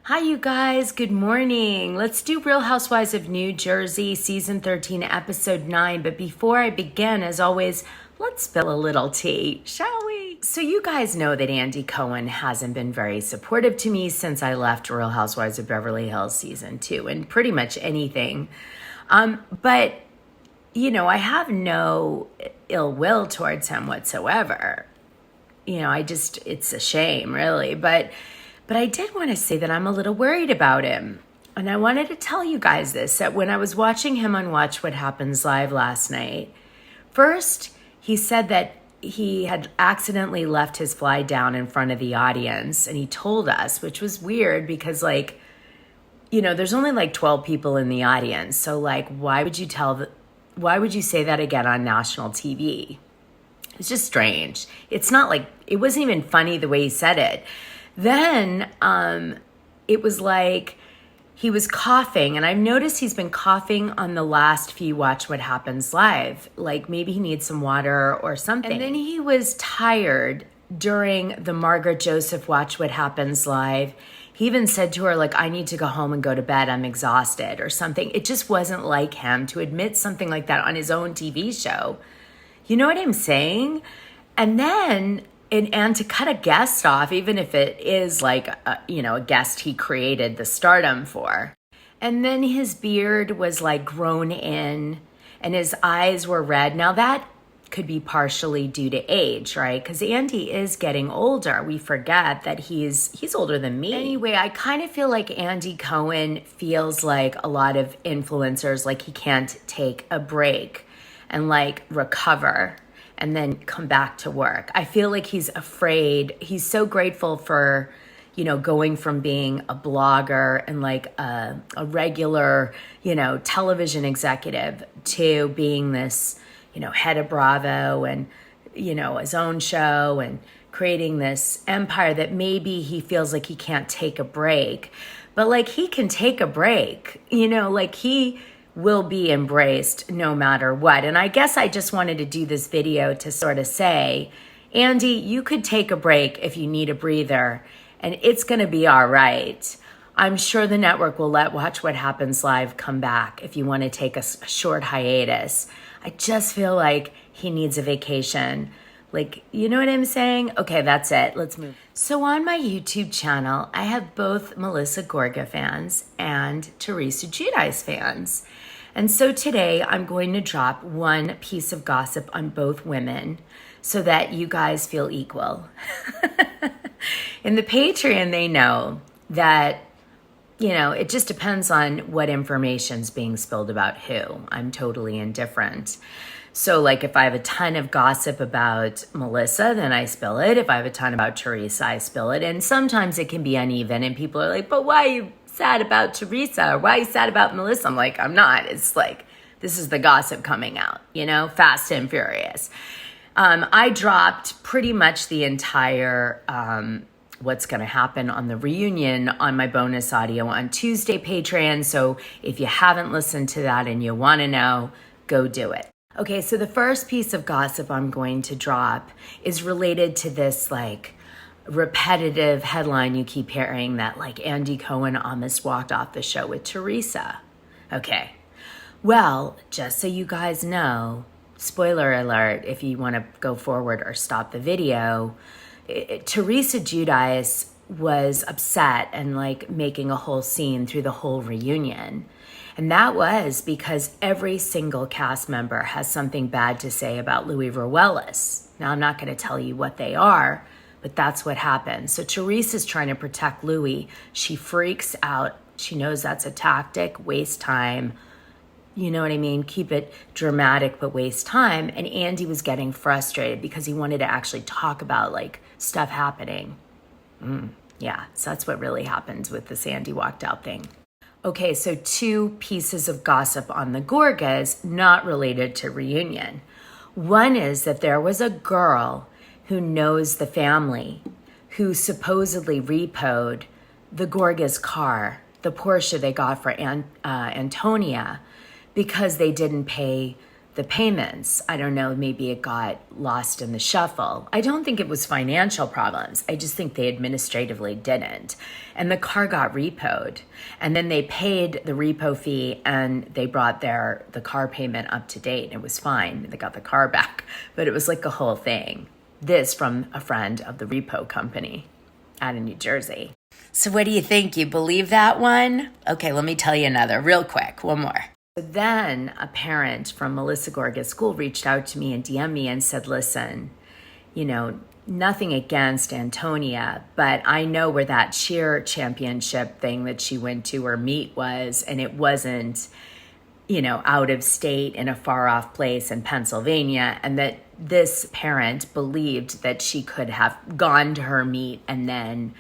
Hi, you guys. Good morning. Let's do Real Housewives of New Jersey, Season 13, Episode 9. But before I begin, as always, let's spill a little tea, shall we? So you guys know that Andy Cohen hasn't been very supportive to me since I left Real Housewives of Beverly Hills Season 2 and pretty much anything. But, you know, I have no ill will towards him whatsoever. You know, it's a shame, really. But I did want to say that I'm a little worried about him. And I wanted to tell you guys this, that when I was watching him on Watch What Happens Live last night, first, he said that he had accidentally left his fly down in front of the audience. And he told us, which was weird because, like, you know, there's only like 12 people in the audience. So, like, why would you say that again on national TV? It's just strange. It's not like, it wasn't even funny the way he said it. Then it was like he was coughing, and I've noticed he's been coughing on the last few Watch What Happens Live. Like maybe he needs some water or something. And then he was tired during the Margaret Joseph Watch What Happens Live. He even said to her, like, I need to go home and go to bed. I'm exhausted or something. It just wasn't like him to admit something like that on his own TV show. You know what I'm saying? And then... And to cut a guest off, even if it is like, a guest he created the stardom for. And then his beard was like grown in and his eyes were red. Now that could be partially due to age, right? Because Andy is getting older. We forget that he's older than me. Anyway, I kind of feel like Andy Cohen feels like a lot of influencers, like he can't take a break and like recover and then come back to work. I feel like he's afraid. He's so grateful for, you know, going from being a blogger and like a regular, you know, television executive to being this, you know, head of Bravo and, you know, his own show and creating this empire that maybe he feels like he can't take a break. But like he can take a break, you know, like he will be embraced no matter what. And I guess I just wanted to do this video to sort of say, Andy, you could take a break if you need a breather, and it's going to be all right. I'm sure the network will let Watch What Happens Live come back if you want to take a short hiatus. I just feel like he needs a vacation. Like, you know what I'm saying? Okay, that's it. Let's move. So on my YouTube channel, I have both Melissa Gorga fans and Teresa Giudice fans. And so today I'm going to drop one piece of gossip on both women so that you guys feel equal. In the Patreon, they know that, you know, it just depends on what information's being spilled about who. I'm totally indifferent. So like if I have a ton of gossip about Melissa, then I spill it. If I have a ton about Teresa, I spill it. And sometimes it can be uneven and people are like, but why are you sad about Teresa? Or why are you sad about Melissa? I'm like, I'm not. It's like, this is the gossip coming out, you know, fast and furious. I dropped pretty much the entire what's going to happen on the reunion on my bonus audio on Tuesday Patreon. So if you haven't listened to that and you want to know, go do it. Okay, so the first piece of gossip I'm going to drop is related to this like repetitive headline you keep hearing that like Andy Cohen almost walked off the show with Teresa. Okay, well, just so you guys know, spoiler alert if you want to go forward or stop the video, Teresa Giudice was upset and like making a whole scene through the whole reunion. And that was because every single cast member has something bad to say about Louis Ruelas. Now, I'm not going to tell you what they are, but that's what happened. So Teresa's trying to protect Louis. She freaks out. She knows that's a tactic, waste time. You know what I mean? Keep it dramatic, but waste time. And Andy was getting frustrated because he wanted to actually talk about like stuff happening. Yeah, so that's what really happened with this Andy walked out thing. Okay, so two pieces of gossip on the Gorgas not related to reunion. One is that there was a girl who knows the family who supposedly repoed the Gorgas car, the Porsche they got for Antonia, because they didn't pay the payments. I don't know, maybe it got lost in the shuffle. I don't think it was financial problems. I just think they administratively didn't. And the car got repoed. And then they paid the repo fee and they brought the car payment up to date. It was fine. They got the car back. But it was like a whole thing. This from a friend of the repo company out of New Jersey. So what do you think? You believe that one? Okay, let me tell you another real quick. One more. Then a parent from Melissa Gorga's school reached out to me and DM'd me and said, listen, nothing against Antonia, but I know where that cheer championship thing that she went to or meet was, and it wasn't, out of state in a far off place in Pennsylvania, and that this parent believed that she could have gone to her meet and then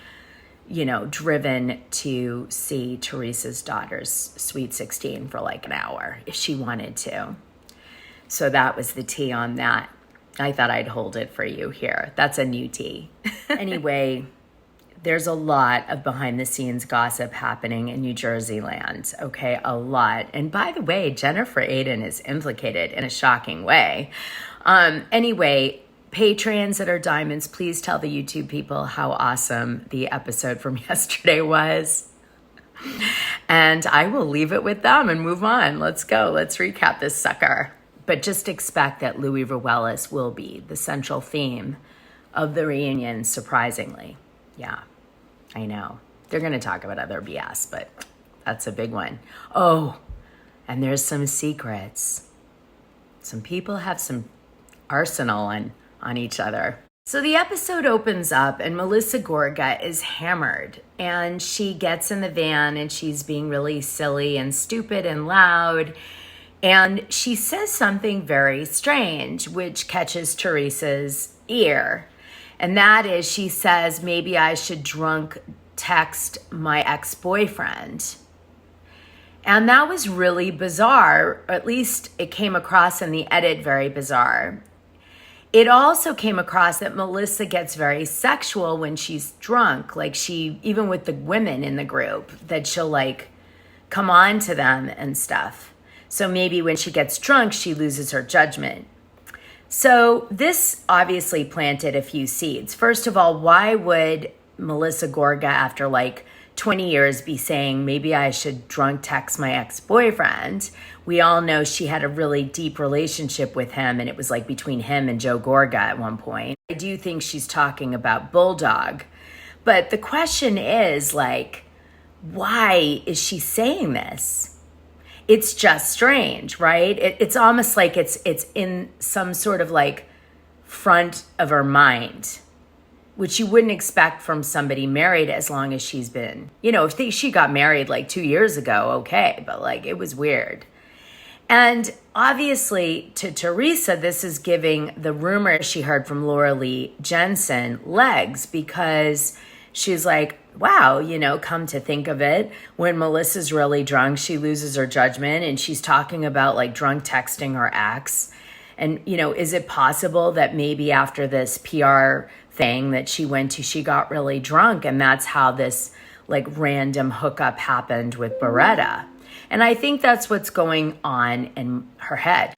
driven to see Teresa's daughter's Sweet 16 for like an hour if she wanted to. So that was the tea on that. I thought I'd hold it for you here. That's a new tea. Anyway, there's a lot of behind the scenes gossip happening in New Jersey land. Okay, a lot. And by the way, Jennifer Aiden is implicated in a shocking way. Anyway, Patreons that are diamonds, please tell the YouTube people how awesome the episode from yesterday was. And I will leave it with them and move on. Let's go. Let's recap this sucker. But just expect that Louis Ruelas will be the central theme of the reunion, surprisingly. Yeah, I know. They're going to talk about other BS, but that's a big one. Oh, and there's some secrets. Some people have some arsenal on each other. So the episode opens up and Melissa Gorga is hammered and she gets in the van and she's being really silly and stupid and loud. And she says something very strange, which catches Teresa's ear. And that is, she says, maybe I should drunk text my ex-boyfriend. And that was really bizarre. At least it came across in the edit very bizarre. It also came across that Melissa gets very sexual when she's drunk. Like even with the women in the group, that she'll like come on to them and stuff. So maybe when she gets drunk, she loses her judgment. So this obviously planted a few seeds. First of all, why would Melissa Gorga, after like 20 years, be saying, maybe I should drunk text my ex-boyfriend? We all know she had a really deep relationship with him, and it was like between him and Joe Gorga at one point. I do think she's talking about Bulldog. But the question is, like, why is she saying this? It's just strange, right? It's almost like it's in some sort of like front of her mind, which you wouldn't expect from somebody married as long as she's been. If she got married like 2 years ago, okay, but like it was weird. And obviously to Teresa, this is giving the rumor she heard from Laura Lee Jensen legs, because she's like, wow, come to think of it, when Melissa's really drunk, she loses her judgment and she's talking about like drunk texting her ex. And, is it possible that maybe after this PR thing that she went to, she got really drunk and that's how this like random hookup happened with Beretta? And I think that's what's going on in her head.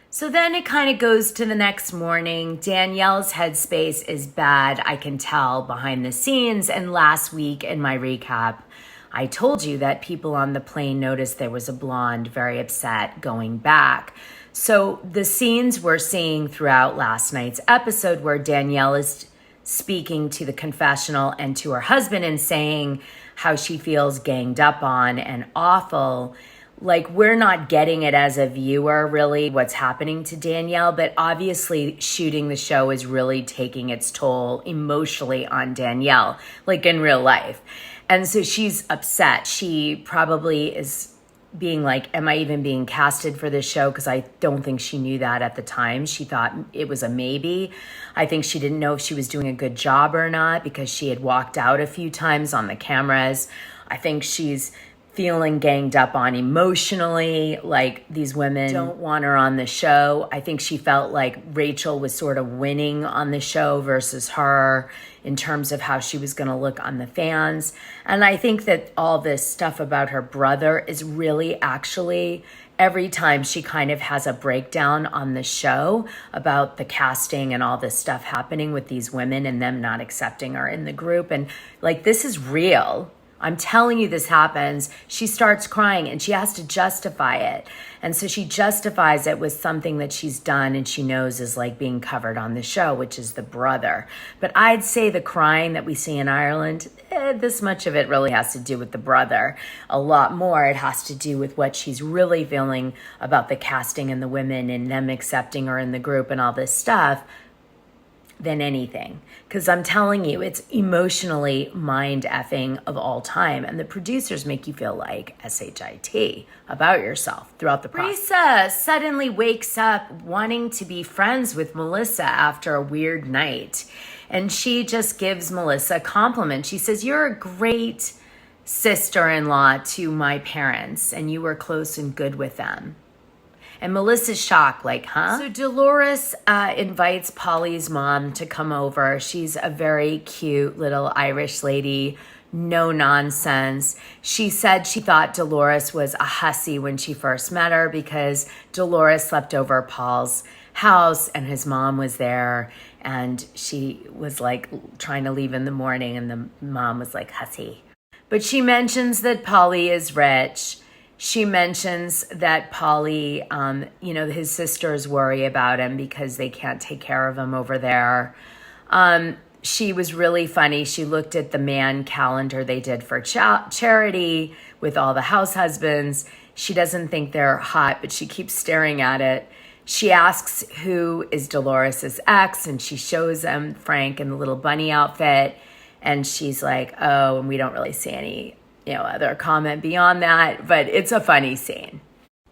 So then it kind of goes to the next morning. Danielle's headspace is bad, I can tell, behind the scenes. And last week in my recap, I told you that people on the plane noticed there was a blonde very upset going back. So the scenes we're seeing throughout last night's episode where Danielle is speaking to the confessional and to her husband and saying how she feels ganged up on and awful. Like, we're not getting it as a viewer, really, what's happening to Danielle, but obviously shooting the show is really taking its toll emotionally on Danielle, like in real life. And so she's upset. She probably is being like, am I even being casted for this show? Because I don't think she knew that at the time. She thought it was a maybe. I think she didn't know if she was doing a good job or not because she had walked out a few times on the cameras. I think she's feeling ganged up on emotionally, like these women don't want her on the show. I think she felt like Rachel was sort of winning on the show versus her in terms of how she was going to look on the fans. And I think that all this stuff about her brother is really actually every time she kind of has a breakdown on the show about the casting and all this stuff happening with these women and them not accepting her in the group. And like, this is real. I'm telling you, this happens. She starts crying and she has to justify it. And so she justifies it with something that she's done and she knows is like being covered on the show, which is the brother. But I'd say the crying that we see in Ireland, this much of it really has to do with the brother. A lot more, it has to do with what she's really feeling about the casting and the women and them accepting her in the group and all this stuff than anything. Because I'm telling you, it's emotionally mind-effing of all time. And the producers make you feel like SHIT about yourself throughout the process. Teresa suddenly wakes up wanting to be friends with Melissa after a weird night. And she just gives Melissa a compliment. She says, "You're a great sister-in-law to my parents, and you were close and good with them." And Melissa's shocked, like, huh? So Dolores invites Polly's mom to come over. She's a very cute little Irish lady, no nonsense. She said she thought Dolores was a hussy when she first met her because Dolores slept over Paul's house and his mom was there. And she was like trying to leave in the morning and the mom was like, hussy. But she mentions that Polly is rich. She mentions that Polly, his sisters worry about him because they can't take care of him over there. She was really funny. She looked at the man calendar they did for charity with all the house husbands. She doesn't think they're hot, but she keeps staring at it. She asks who is Dolores's ex, and she shows him Frank in the little bunny outfit. And she's like, oh, and we don't really see any other comment beyond that, but it's a funny scene.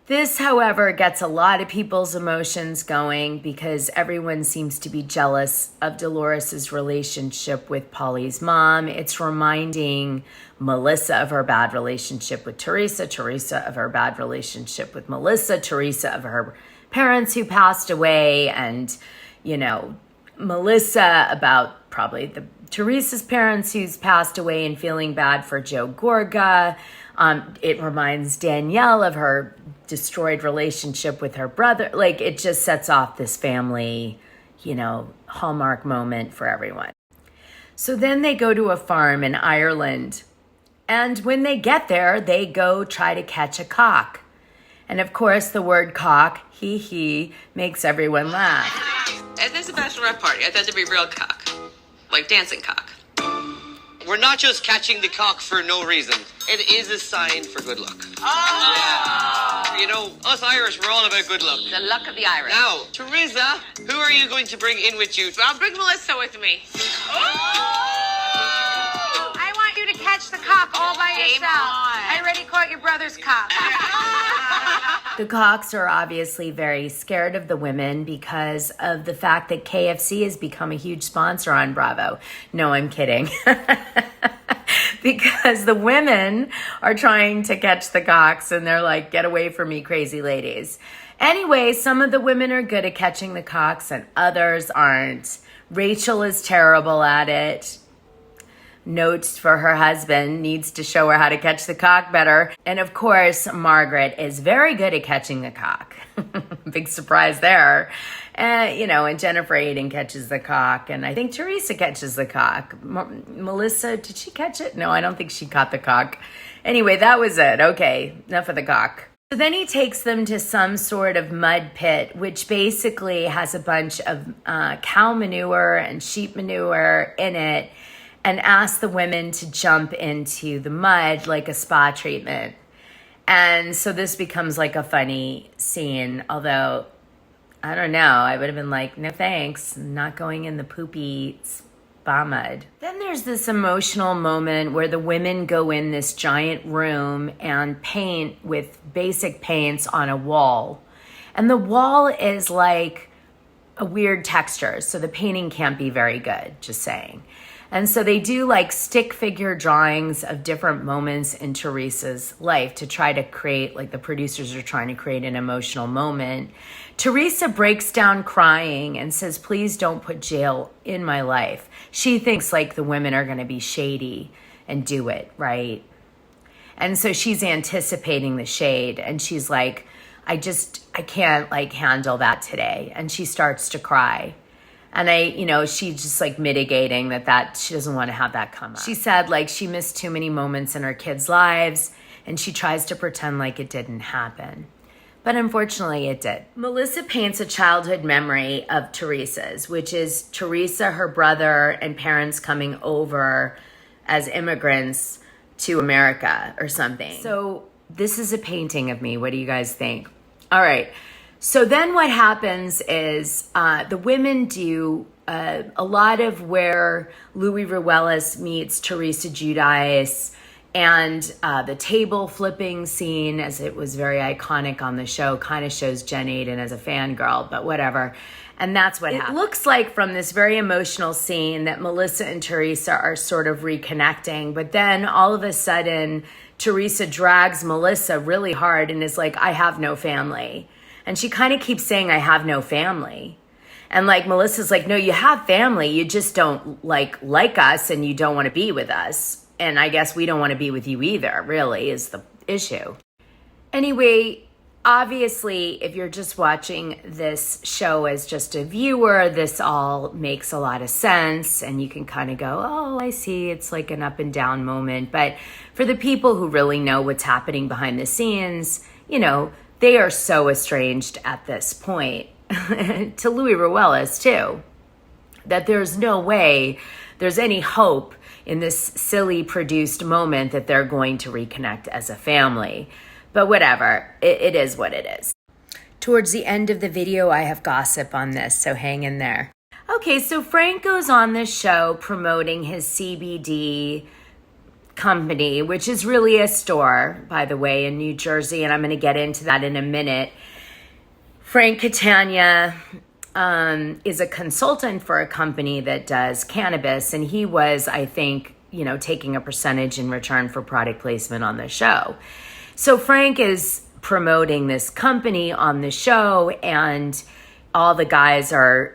This, however, gets a lot of people's emotions going because everyone seems to be jealous of Dolores's relationship with Polly's mom. It's reminding Melissa of her bad relationship with Teresa, Teresa of her bad relationship with Melissa, Teresa of her parents who passed away, and, Melissa about probably Teresa's parents who's passed away and feeling bad for Joe Gorga. It reminds Danielle of her destroyed relationship with her brother. Like, it just sets off this family, hallmark moment for everyone. So then they go to a farm in Ireland. And when they get there, they go try to catch a cock. And of course, the word cock, he, makes everyone laugh. At this bachelorette party, I thought there'd be real cock. Like dancing cock. We're not just catching the cock for no reason. It is a sign for good luck. Oh! Yeah. Us Irish, we're all about good luck. The luck of the Irish. Now, Teresa, who are you going to bring in with you? I'll bring Melissa with me. Oh! I want you to catch the cock all by Game yourself. on. I already caught your brother's cock. The cocks are obviously very scared of the women because of the fact that KFC has become a huge sponsor on Bravo. No, I'm kidding. Because the women are trying to catch the cocks and they're like, get away from me, crazy ladies. Anyway, some of the women are good at catching the cocks and others aren't. Rachel is terrible at it. Notes for her husband, needs to show her how to catch the cock better. And of course, Margaret is very good at catching the cock. Big surprise there. And Jennifer Aiden catches the cock. And I think Teresa catches the cock. Melissa, did she catch it? No, I don't think she caught the cock. Anyway, that was it. Okay, enough of the cock. So then he takes them to some sort of mud pit, which basically has a bunch of cow manure and sheep manure in it, and asks the women to jump into the mud like a spa treatment. And so this becomes like a funny scene, although, I don't know, I would have been like, no thanks, I'm not going in the poopy spa mud. Then there's this emotional moment where the women go in this giant room and paint with basic paints on a wall. And the wall is like a weird texture, so the painting can't be very good, just saying. And so they do like stick figure drawings of different moments in Teresa's life to try to create, like the producers are trying to create an emotional moment. Teresa breaks down crying and says, please don't put jail in my life. She thinks like the women are going to be shady and do it, right? And so she's anticipating the shade and she's like, I can't like handle that today. And she starts to cry. And she's just like mitigating that she doesn't want to have that come up. She said like she missed too many moments in her kids' lives and she tries to pretend like it didn't happen. But unfortunately it did. Melissa paints a childhood memory of Teresa's, which is Teresa, her brother, and parents coming over as immigrants to America or something. So this is a painting of me. What do you guys think? All right. So then what happens is the women do a lot of where Louis Ruelas meets Teresa Giudice, and the table flipping scene, as it was very iconic on the show, kind of shows Jen Aiden as a fangirl, but whatever. And that's what happened. It looks like from this very emotional scene that Melissa and Teresa are sort of reconnecting, but then all of a sudden, Teresa drags Melissa really hard and is like, I have no family. And she kind of keeps saying, I have no family. And like Melissa's like, no, you have family. You just don't like us and you don't want to be with us. And I guess we don't want to be with you either, really, is the issue. Anyway, obviously, if you're just watching this show as just a viewer, this all makes a lot of sense. And you can kind of go, oh, I see. It's like an up and down moment. But for the people who really know what's happening behind the scenes, they are so estranged at this point, to Louis Ruelas too, that there's no way there's any hope in this silly produced moment that they're going to reconnect as a family. But whatever, it is what it is. Towards the end of the video, I have gossip on this, so hang in there. Okay, so Frank goes on this show promoting his CBD company, which is really a store, by the way, in New Jersey, and I'm going to get into that in a minute. Frank Catania is a consultant for a company that does cannabis, and he was, I think, taking a percentage in return for product placement on the show. So Frank is promoting this company on the show, and all the guys are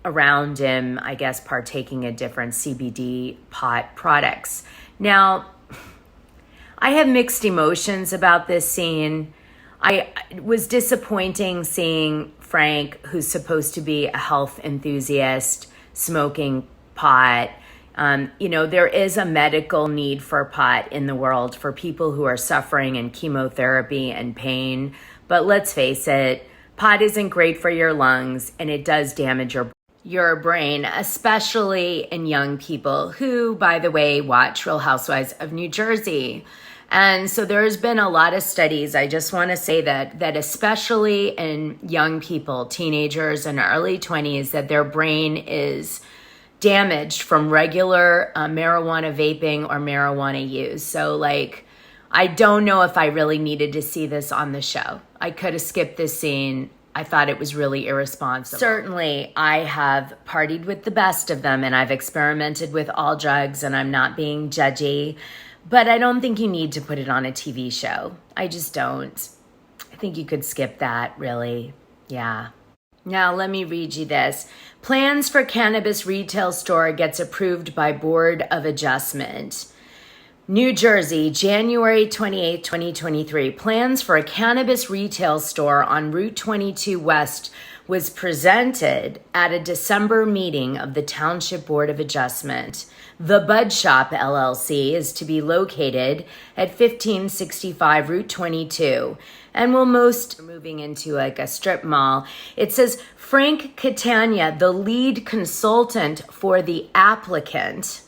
around him, I guess, partaking in different CBD pot products. Now, I have mixed emotions about this scene. It was disappointing seeing Frank, who's supposed to be a health enthusiast, smoking pot. There is a medical need for pot in the world for people who are suffering in chemotherapy and pain. But let's face it, pot isn't great for your lungs and it does damage your brain, especially in young people who, by the way, watch Real Housewives of New Jersey. And so there's been a lot of studies. I just want to say that especially in young people, teenagers and early 20s, that their brain is damaged from regular marijuana vaping or marijuana use. So I don't know if I really needed to see this on the show. I could have skipped this scene. I thought it was really irresponsible. Certainly, I have partied with the best of them and I've experimented with all drugs and I'm not being judgy, but I don't think you need to put it on a TV show. I just don't. I think you could skip that, really. Yeah. Now, let me read you this. Plans for cannabis retail store gets approved by Board of Adjustment. New Jersey, January 28, 2023. Plans for a cannabis retail store on Route 22 West was presented at a December meeting of the Township Board of Adjustment. The Bud Shop LLC is to be located at 1565 Route 22 and will moving into a strip mall. It says Frank Catania, the lead consultant for the applicant,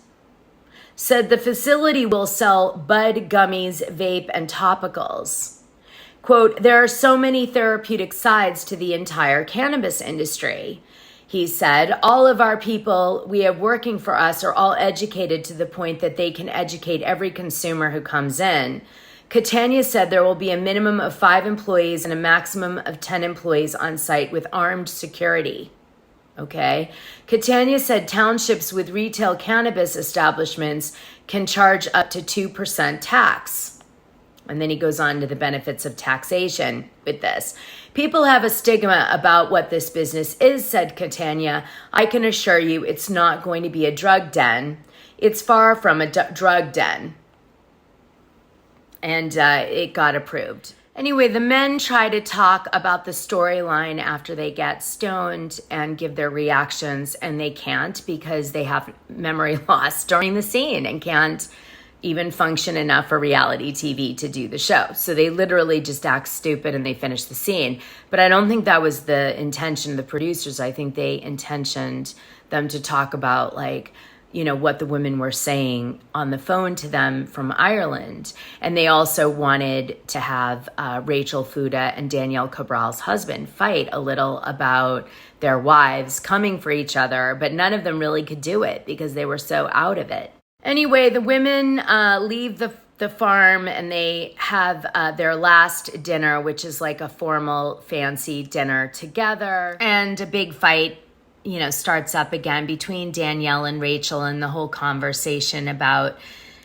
said the facility will sell bud, gummies, vape, and topicals. Quote, there are so many therapeutic sides to the entire cannabis industry. He said, all of our people we have working for us are all educated to the point that they can educate every consumer who comes in. Catania said there will be a minimum of 5 employees and a maximum of 10 employees on site with armed security. Okay. Catania said townships with retail cannabis establishments can charge up to 2% tax. And then he goes on to the benefits of taxation with this. People have a stigma about what this business is, said Catania. I can assure you it's not going to be a drug den. It's far from a drug den. And it got approved. Anyway, the men try to talk about the storyline after they get stoned and give their reactions, and they can't because they have memory loss during the scene and can't even function enough for reality TV to do the show. So they literally just act stupid and they finish the scene. But I don't think that was the intention of the producers. I think they intentioned them to talk about, like, you know, what the women were saying on the phone to them from Ireland. And they also wanted to have Rachel Fuda and Danielle Cabral's husband fight a little about their wives coming for each other, but none of them really could do it because they were so out of it. Anyway, the women leave the farm and they have their last dinner, which is like a formal fancy dinner together, and a big fight, you know, starts up again between Danielle and Rachel, and the whole conversation about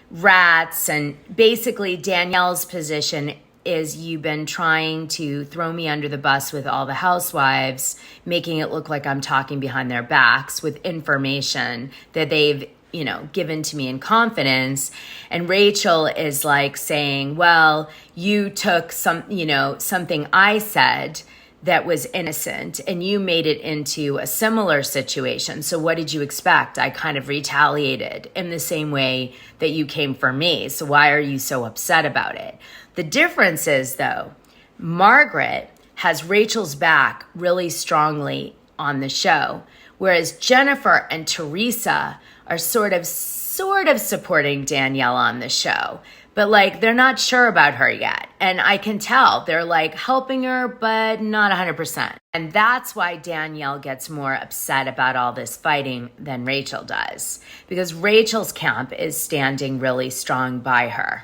rats. And basically Danielle's position is, you've been trying to throw me under the bus with all the housewives, making it look like I'm talking behind their backs with information that they've, you know, given to me in confidence. And Rachel is like saying, well, you took something I said that was innocent and you made it into a similar situation. So what did you expect? I kind of retaliated in the same way that you came for me. So why are you so upset about it? The difference is, though, Margaret has Rachel's back really strongly on the show, whereas Jennifer and Teresa are sort of supporting Danielle on the show. But like, they're not sure about her yet. And I can tell they're like helping her, but not 100%. And that's why Danielle gets more upset about all this fighting than Rachel does, because Rachel's camp is standing really strong by her.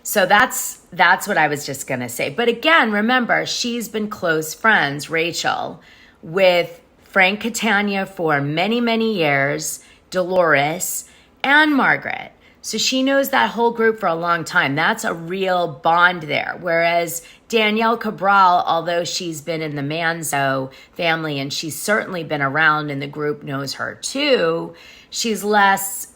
So that's what I was just going to say. But again, remember, she's been close friends, Rachel, with Frank Catania for many, many years, Dolores, and Margaret. So she knows that whole group for a long time. That's a real bond there. Whereas Danielle Cabral, although she's been in the Manzo family and she's certainly been around and the group knows her too, she's less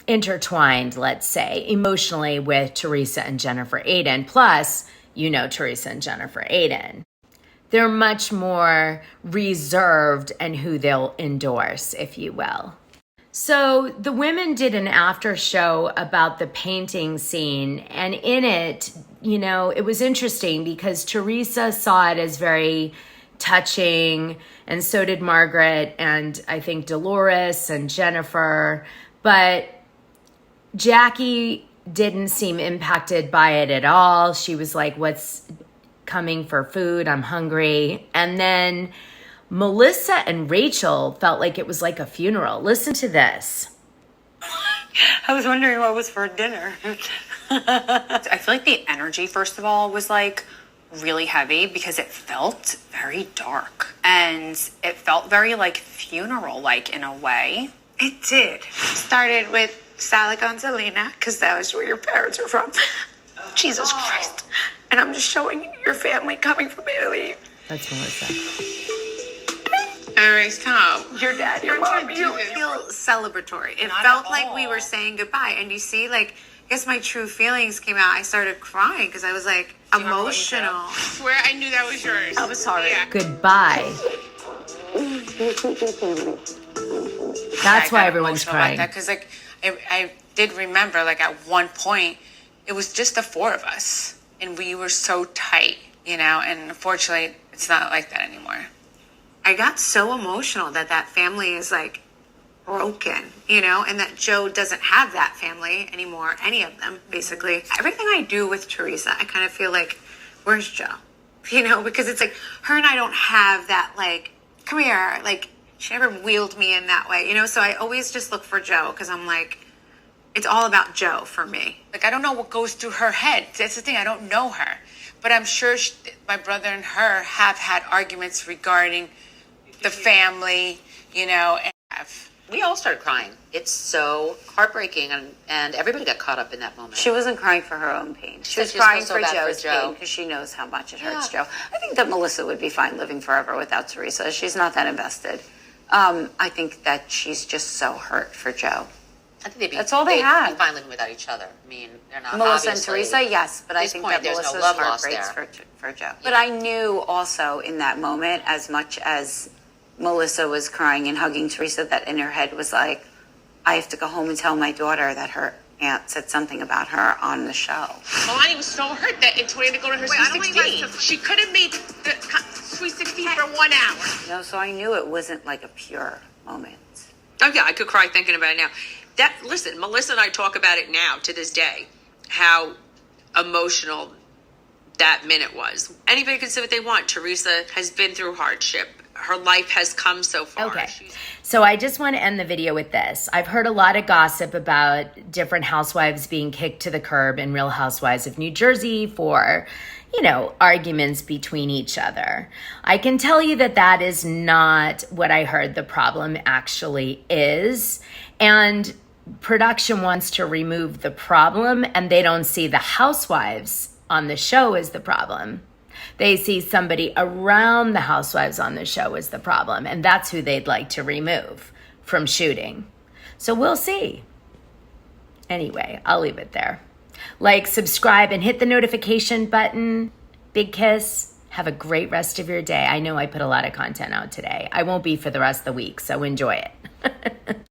intertwined, let's say, emotionally with Teresa and Jennifer Aydin. Plus, you know Teresa and Jennifer Aydin. They're much more reserved in who they'll endorse, if you will. So the women did an after show about the painting scene, and in it, you know, it was interesting because Teresa saw it as very touching, and so did Margaret, and I think Dolores and Jennifer, but Jackie didn't seem impacted by it at all. She was like, what's coming for food? I'm hungry. And then Melissa and Rachel felt like it was like a funeral. Listen to this. I was wondering what was for dinner. I feel like the energy, first of all, was like really heavy because it felt very dark. And it felt very like funeral-like in a way. It did. Started with Sally Gonzalina, because that was where your parents were from. Jesus Christ. And I'm just showing your family coming from Italy. That's Melissa. All right, stop. Your dad, your mom. You feel celebratory. It felt like we were saying goodbye. And you see, like, I guess my true feelings came out. I started crying because I was like emotional. I swear I knew that was yours. I was sorry. Yeah. Goodbye. That's why everyone's crying. Because like I did remember, like, at one point it was just the four of us and we were so tight, you know, and unfortunately it's not like that anymore. I got so emotional that family is like broken, you know, and that Joe doesn't have that family anymore, any of them, basically. Everything I do with Teresa, I kind of feel like, where's Joe? You know, because it's like, her and I don't have that, like, come here, like, she never wheeled me in that way, you know, so I always just look for Joe, because I'm like, it's all about Joe for me. Like, I don't know what goes through her head. That's the thing, I don't know her. But I'm sure my brother and her have had arguments regarding the family, you know, and We all started crying. It's so heartbreaking, and everybody got caught up in that moment. She wasn't crying for her own pain. She was She crying feels so for bad for Joe's Joe. pain because she knows how much it hurts Joe. I think that Melissa would be fine living forever without Teresa. She's not that invested. I think that she's just so hurt for Joe. I think That's all they they'd had. be fine living without each other. I mean, they're not Melissa and obviously- Teresa, yes, but At I this think point, that there's no Melissa's love heart lost breaks there. for Joe. But I knew also in that moment, as much as Melissa was crying and hugging Teresa, that in her head was like, I have to go home and tell my daughter that her aunt said something about her on the show. Melanie was so hurt that it told her to go to her Sweet 16. She could have made the Sweet 16 for 1 hour. You know, so I knew it wasn't like a pure moment. Oh yeah, I could cry thinking about it now. Listen, Melissa and I talk about it now to this day, how emotional that minute was. Anybody can say what they want. Teresa has been through hardship. Her life has come so far. Okay. So I just want to end the video with this. I've heard a lot of gossip about different housewives being kicked to the curb in Real Housewives of New Jersey for, you know, arguments between each other. I can tell you that that is not what I heard the problem actually is. And production wants to remove the problem, and they don't see the housewives on the show as the problem. They see somebody around the housewives on the show as the problem, and that's who they'd like to remove from shooting. So we'll see. Anyway, I'll leave it there. Like, subscribe, and hit the notification button. Big kiss. Have a great rest of your day. I know I put a lot of content out today. I won't be for the rest of the week, so enjoy it.